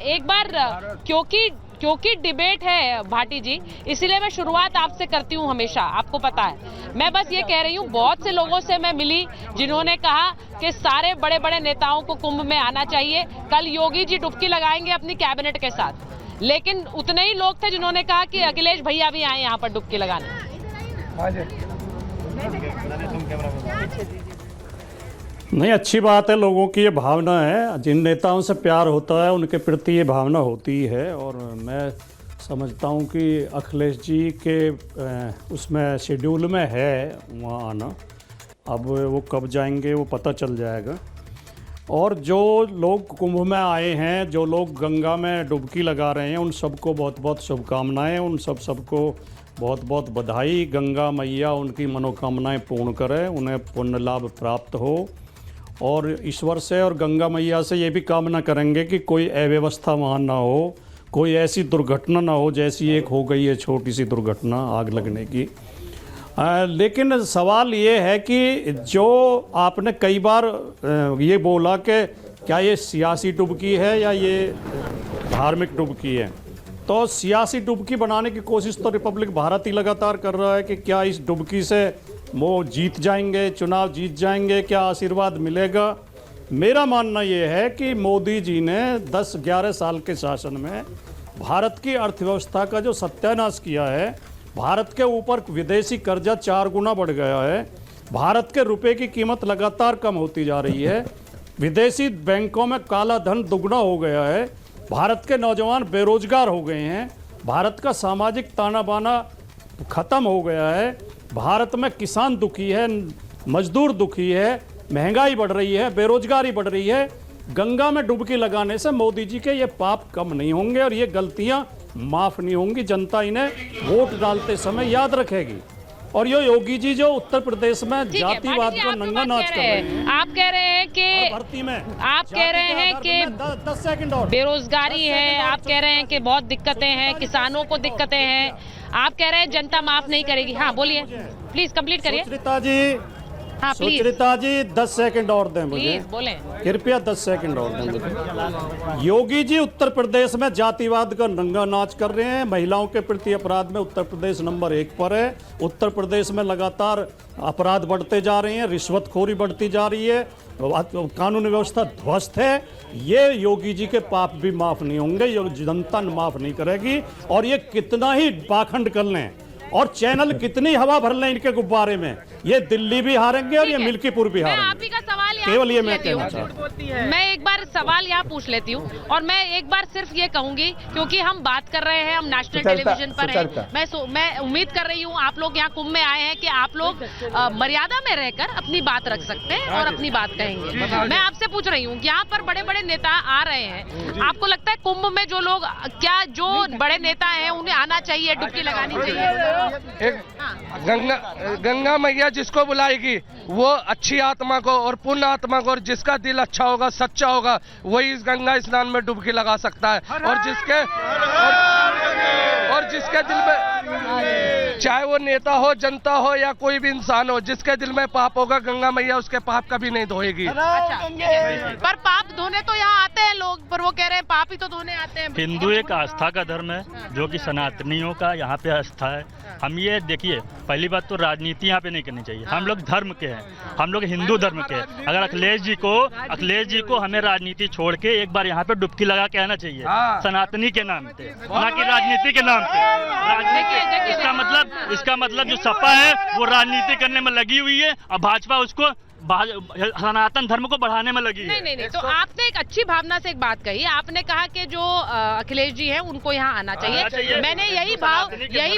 एक बार क्योंकि डिबेट है भाटी जी, इसीलिए मैं शुरुआत आपसे करती हूँ हमेशा, आपको पता है। मैं बस ये कह रही हूँ, बहुत से लोगों से मैं मिली जिन्होंने कहा कि सारे बड़े बड़े नेताओं को कुंभ में आना चाहिए। कल योगी जी डुबकी लगाएंगे अपनी कैबिनेट के साथ, लेकिन उतने ही लोग थे जिन्होंने कहा कि अखिलेश भैया भी आए यहाँ पर डुबकी लगाने। नहीं, अच्छी बात है, लोगों की ये भावना है, जिन नेताओं से प्यार होता है उनके प्रति ये भावना होती है। और मैं समझता हूँ कि अखिलेश जी के उसमें शेड्यूल में है वहाँ आना। अब वो कब जाएंगे वो पता चल जाएगा। और जो लोग कुंभ में आए हैं, जो लोग गंगा में डुबकी लगा रहे हैं, उन सबको बहुत बहुत शुभकामनाएं, उन सबको बहुत बहुत बधाई। गंगा मैया उनकी मनोकामनाएं पूर्ण करे, उन्हें पुण्य लाभ प्राप्त हो। और ईश्वर से और गंगा मैया से ये भी कामना करेंगे कि कोई अव्यवस्था वहाँ ना हो, कोई ऐसी दुर्घटना ना हो जैसी एक हो गई है छोटी सी दुर्घटना आग लगने की। लेकिन सवाल ये है कि जो आपने कई बार ये बोला कि क्या ये सियासी डुबकी है या ये धार्मिक डुबकी है, तो सियासी डुबकी बनाने की कोशिश तो रिपब्लिक भारत ही लगातार कर रहा है कि क्या इस डुबकी से वो जीत जाएंगे, चुनाव जीत जाएंगे, क्या आशीर्वाद मिलेगा। मेरा मानना ये है कि मोदी जी ने 10-11 साल के शासन में भारत की अर्थव्यवस्था का जो सत्यानाश किया है, भारत के ऊपर विदेशी कर्जा 4 गुना बढ़ गया है, भारत के रुपए की कीमत लगातार कम होती जा रही है, विदेशी बैंकों में काला धन दुगना हो गया है, भारत के नौजवान बेरोजगार हो गए हैं, भारत का सामाजिक ताना बाना खत्म हो गया है, भारत में किसान दुखी है, मजदूर दुखी है, महंगाई बढ़ रही है, बेरोजगारी बढ़ रही है। गंगा में डुबकी लगाने से मोदी जी के ये पाप कम नहीं होंगे और ये गलतियां माफ नहीं होंगी। जनता इन्हें वोट डालते समय याद रखेगी। और ये योगी जी जो उत्तर प्रदेश में जातिवाद को नंगा नाच कर रहे हैं, आप कह रहे हैं कि भर्ती में आप कह रहे हैं कि 10 सेकंड और बेरोजगारी है, आप कह रहे हैं कि बहुत दिक्कतें हैं, किसानों को दिक्कतें हैं, आप कह रहे हैं जनता माफ नहीं करेगी। हाँ बोलिए, प्लीज कंप्लीट करिए। सुचरिता जी, हाँ प्लीज, सुचरिता जी 10 सेकंड और दें मुझे, प्लीज बोलें। कृपया 10 सेकंड और दें मुझे। योगी जी उत्तर प्रदेश में जातिवाद का नंगा नाच कर रहे हैं। महिलाओं के प्रति अपराध में उत्तर प्रदेश नंबर 1 पर है। उत्तर प्रदेश में लगातार अपराध बढ़ते जा रहे हैं, रिश्वतखोरी बढ़ती जा रही है, कानून व्यवस्था ध्वस्त है। ये योगी जी के पाप भी माफ नहीं होंगे, ये जनता माफ नहीं करेगी। और ये कितना ही पाखंड कर लें और चैनल कितनी हवा भर लें इनके गुब्बारे में, ये दिल्ली भी हारेंगे और ये मिल्कीपुर भी हारेंगे। आप ही का सवाल केवल ये मैं कहना चाहता हूं। मैं एक बार सवाल यहाँ पूछ लेती हूँ और मैं एक बार सिर्फ ये कहूंगी, क्योंकि हम बात कर रहे हैं, हम नेशनल टेलीविजन पर हैं। मैं उम्मीद कर रही हूँ आप लोग यहाँ कुंभ में आए हैं कि आप लोग मर्यादा में रहकर अपनी बात रख सकते हैं और अपनी बात कहेंगे। मैं आपसे पूछ रही हूँ, यहाँ पर बड़े बड़े नेता आ रहे हैं, आपको लगता है कुंभ में जो लोग, क्या जो बड़े नेता हैं उन्हें आना चाहिए, डुबकी लगानी चाहिए? गंगा मैया जिसको बुलाएगी वो अच्छी आत्मा को और पुण्य आत्मा को, और जिसका दिल अच्छा होगा, सच्चा होगा, वही इस गंगा स्नान में डुबकी लगा सकता है। और जिसके दिल में, चाहे वो नेता हो, जनता हो या कोई भी इंसान हो, जिसके दिल में पाप होगा, गंगा मैया उसके पाप कभी नहीं धोएगी। अच्छा, पर पाप धोने तो यहाँ आते हैं लोग, पर वो कह रहे हैं पाप ही तो धोने आते हैं। हिंदू एक आस्था का धर्म है जो कि सनातनियों का यहाँ पे आस्था है। हम ये देखिए, पहली बात तो राजनीति यहाँ पे नहीं करनी चाहिए। हम लोग धर्म के हैं, हम लोग हिंदू धर्म के हैं। अगर अखिलेश जी को हमें राजनीति छोड़ के एक बार यहाँ पे डुबकी लगा के आना चाहिए, सनातनी के नाम पे, ना कि राजनीति के नाम पे। राजनीति, इसका मतलब जो सपा है वो राजनीति करने में लगी हुई है और भाजपा उसको सनातन धर्म को बढ़ाने में लगी है। नहीं। तो आपने एक अच्छी भावना से एक बात कही, आपने कहा कि जो अखिलेश जी हैं उनको यहाँ आना चाहिए। मैंने यही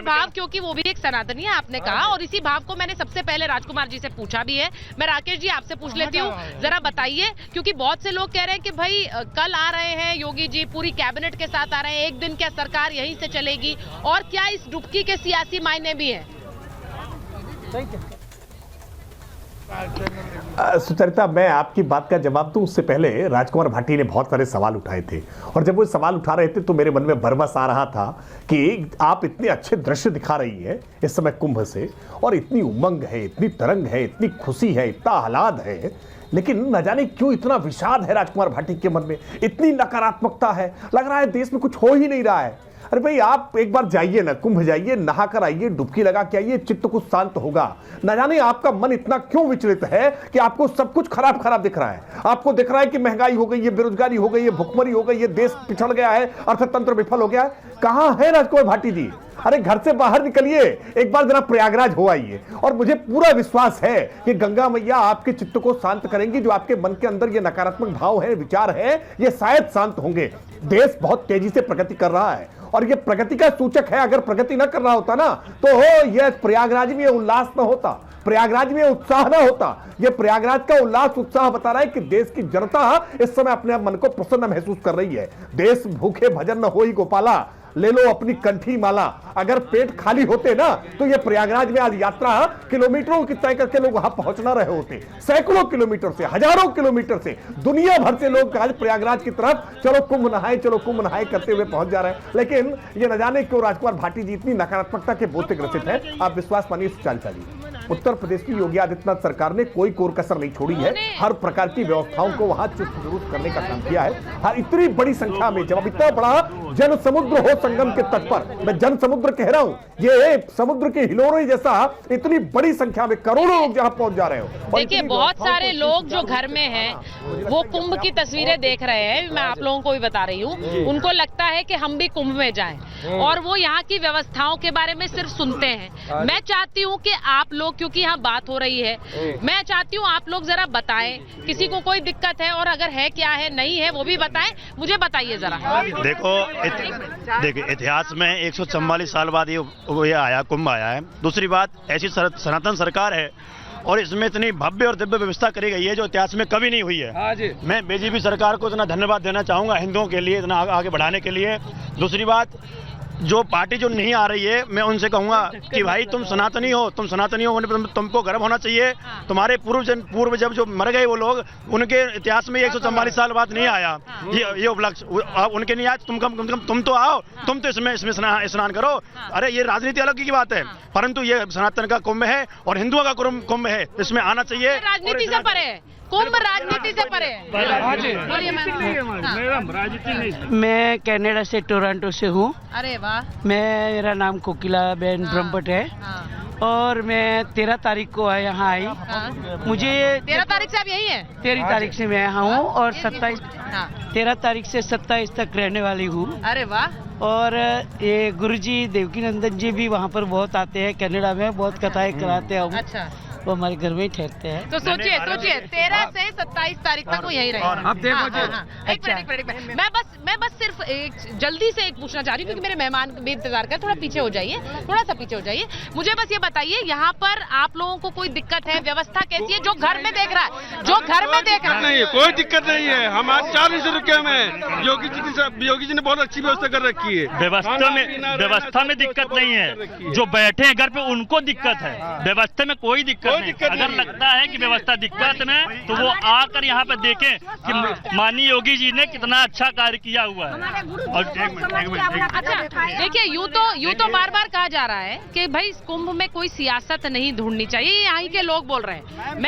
भाव क्योंकि वो भी एक सनातनी है आपने कहा, और इसी भाव को मैंने सबसे पहले राजकुमार जी से पूछा भी है। मैं राकेश जी आपसे पूछ लेती हूँ, जरा बताइए, क्योंकि बहुत से लोग कह रहे हैं कि भाई कल आ रहे हैं योगी जी, पूरी कैबिनेट के साथ आ रहे हैं, एक दिन क्या सरकार यहीं से चलेगी, और क्या इस डुबकी के सियासी मायने भी है? सुचरिता, मैं आपकी बात का जवाब दूं उससे पहले राजकुमार भाटी ने बहुत सारे सवाल उठाए थे, और जब वो सवाल उठा रहे थे तो मेरे मन में बरबस आ रहा था कि आप इतने अच्छे दृश्य दिखा रही है इस समय कुंभ से, और इतनी उमंग है, इतनी तरंग है, इतनी खुशी है, इतना आह्लाद है लेकिन न जाने क्यों इतना विषाद है राजकुमार भाटी के मन में, इतनी नकारात्मकता है, लग रहा है देश में कुछ हो ही नहीं रहा है। अरे भाई आप एक बार जाइए ना, कुंभ जाइए, नहा कर आइए, डुबकी लगा के आइए, चित्त कुछ शांत होगा। न जाने आपका मन इतना क्यों विचलित है कि आपको सब कुछ खराब खराब दिख रहा है। आपको दिख रहा है कि महंगाई हो गई है, बेरोजगारी हो गई है, भुखमरी हो गई है, देश पिछड़ गया है, अर्थतंत्र विफल हो गया है। कहां है राजकुमार भाटी जी? अरे घर से बाहर निकलिए, एक बार जरा प्रयागराज हो आइए, और मुझे पूरा विश्वास है कि गंगा मैया आपके चित्त को शांत करेंगी। जो आपके मन के अंदर ये नकारात्मक भाव है, विचार है, ये शायद शांत होंगे। देश बहुत तेजी से प्रगति कर रहा है और ये प्रगति का सूचक है। अगर प्रगति न कर रहा होता ना तो ये प्रयागराज में उल्लास न होता, प्रयागराज में उत्साह न होता। ये प्रयागराज का उल्लास उत्साह बता रहा है कि देश की जनता इस समय अपने मन को प्रसन्न महसूस कर रही है। देश भूखे भजन न होई गोपाला, ले लो अपनी कंठी माला। अगर पेट खाली होते ना तो ये प्रयागराज में आज यात्रा किलोमीटरों की तय करके लोग वहां पहुंच ना रहे होते। सैकड़ों किलोमीटर से, हजारों किलोमीटर से दुनिया भर से लोग आज प्रयागराज की तरफ चलो कुंभ नहाए, चलो कुंभ नहाए करते हुए पहुंच जा रहे हैं। लेकिन ये न जाने क्यों राजकुमार भाटी जी इतनी नकारात्मकता के बोध से ग्रसित है। आप विश्वास मानिए, चाल चालिए। उत्तर प्रदेश की योगी आदित्यनाथ सरकार ने कोई कोर कसर नहीं छोड़ी है। हर प्रकार की व्यवस्थाओं को वहां चुस्त दुरुस्त करने का काम किया है। हर इतनी बड़ी संख्या में, जब इतना बड़ा जन समुद्र हो संगम के तट पर, मैं जन समुद्र कह रहा हूं, ये समुद्र के हिलोरे जैसा इतनी बड़ी संख्या में करोड़ों लोग जहां पहुंच जा रहे हो। देखिए बहुत सारे लोग जो घर में हैं वो कुंभ की तस्वीरें देख रहे हैं। मैं आप लोगों को भी बता रही हूँ, उनको लगता है कि हम भी कुंभ में जाएं और वो यहाँ की व्यवस्थाओं के बारे में सिर्फ सुनते हैं। मैं चाहती हूँ कि आप लोग, क्योंकि यहाँ बात हो रही है, मैं चाहती हूँ आप लोग जरा बताएं, किसी को कोई दिक्कत है और अगर है क्या है नहीं है वो भी बताएं, मुझे बताइए जरा। देखिए इतिहास में 144 साल बाद ये आया, कुंभ आया है। दूसरी बात, ऐसी सनातन सरकार है और इसमें इतनी भव्य और दिव्य व्यवस्था करी गई है जो इतिहास में कभी नहीं हुई है। मैं बीजेपी सरकार को इतना धन्यवाद देना चाहूंगा हिंदुओं के लिए, इतना आगे बढ़ाने के लिए। दूसरी बात, जो पार्टी जो नहीं आ रही है, मैं उनसे कहूंगा कि भाई तुम सनातनी हो, होने पर तुमको गर्व होना चाहिए। तुम्हारे पूर्व जब जो मर गए वो लोग, उनके इतिहास में 144 साल बाद नहीं आया ये उपलक्ष्य, उनके नहीं आया। तुम तो आओ, तुम तो इसमें स्नान करो। अरे ये राजनीति अलग की बात है, परंतु ये सनातन का कुंभ है और हिंदुओं का कुंभ है, इसमें आना चाहिए। राजनीति से परे है कुंभ, राजनीति से परे है। बोलिए मैम। राजनीति नहीं। मैं कनाडा से, टोरंटो से हूँ। अरे वाह। मेरा नाम कोकिला बेन ब्रह्मभट्ट है और मैं 13 तारीख को यहाँ आई। मुझे 13 तारीख से आप यही है? 13 तारीख से मैं यहाँ हूँ और 13 तारीख से 27 तक रहने वाली हूँ। अरे वाह। और ये गुरुजी देवकीनंदन जी भी वहाँ पर बहुत आते हैं, कनाडा में बहुत कथाएं कराते हैं। अच्छा, वो हमारे घर में ही ठहरते हैं। तो सोचिए 13 से 27 तारीख तक वो यही रहेगा। आप देखो एक मिनट। मैं बस सिर्फ जल्दी से एक पूछना चाह रही हूँ, क्योंकि मेरे मेहमान भी इंतजार कर, थोड़ा पीछे हो जाइए, थोड़ा सा पीछे हो जाइए। मुझे बस ये बताइए, यहाँ पर आप लोगों को कोई दिक्कत है? व्यवस्था कैसी है? जो घर में देख रहा है, जो घर में देख रहा है। नहीं, कोई दिक्कत नहीं है। हम आज 40 रुपये में योगी जी ने बहुत अच्छी व्यवस्था कर रखी है। व्यवस्था में दिक्कत नहीं है, जो बैठे हैं घर पे उनको दिक्कत है। व्यवस्था में कोई दिक्कत नहीं। अगर लगता है कि व्यवस्था दिक्कत में, तो वो आकर यहाँ पे देखें कि माननीय योगी जी ने कितना अच्छा कार्य किया हुआ है। और अच्छा देखिए, यूं तो बार बार कहा जा रहा है कि भाई कुंभ में कोई सियासत नहीं ढूंढनी चाहिए, यहाँ के लोग बोल रहे हैं।